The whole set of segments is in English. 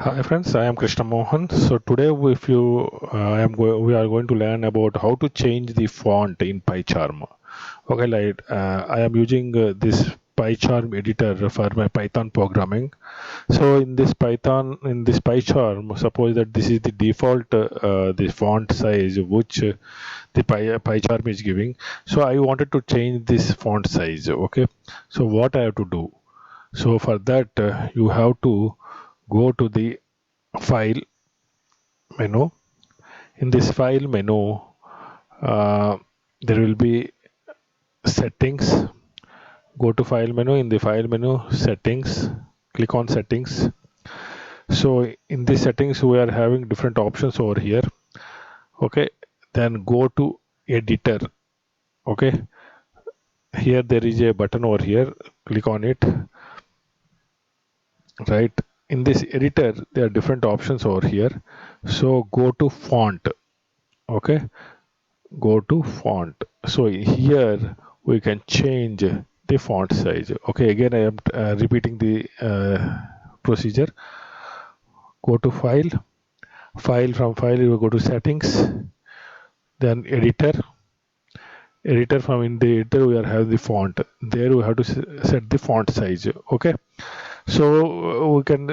Hi friends, I am Krishna Mohan. So today, if you, we are going to learn about how to change the font in Pycharm. Okay, like I am using this Pycharm editor for my Python programming. So in this Pycharm, suppose that this is the default the font size which the Pycharm is giving. So I wanted to change this font size. Okay, so what I have to do? So for that, you have to go to the file menu. In this file menu, there will be settings. Go to file menu. In the file menu, settings. Click on settings. So in this settings, we are having different options over here. Okay, then go to editor. Okay, here there is a button over here. Click on it. Right, in this editor, there are different options over here. So go to font. Okay, go to font. So here we can change the font size. Okay, again I am repeating the procedure. Go to file, from file you go to settings, then editor. From in the editor we are have the font. There we have to set the font size. Okay, so we can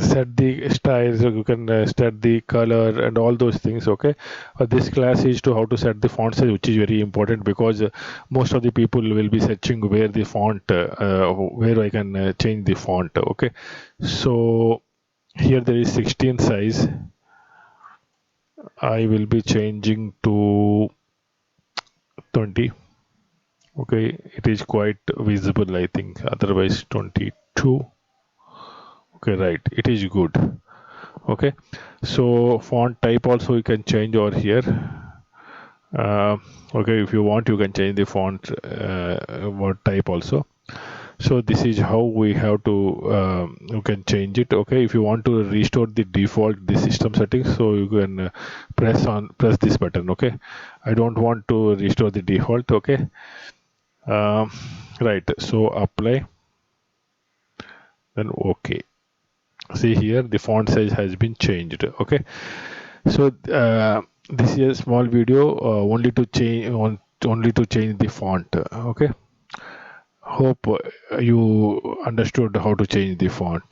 set the styles, you can set the color and all those things. Okay, this class is to how to set the font size, which is very important because most of the people will be searching where the font where I can change the font. Okay, so here there is 16 size. I will be changing to 20. Okay, it is quite visible, I think, otherwise 22. Okay, right, it is good. Okay, so font type also you can change over here. Okay, if you want you can change the font word type also. So this is how we have to you can change it. Okay, if you want to restore the default the system settings, so you can press this button. Okay, I don't want to restore the default. Okay, right, so apply, then okay. See here the font size has been changed. Okay, so this is a small video only to change the font. Okay, hope you understood how to change the font.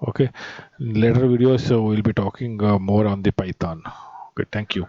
Okay, later videos we'll be talking more on the Python. Okay, thank you.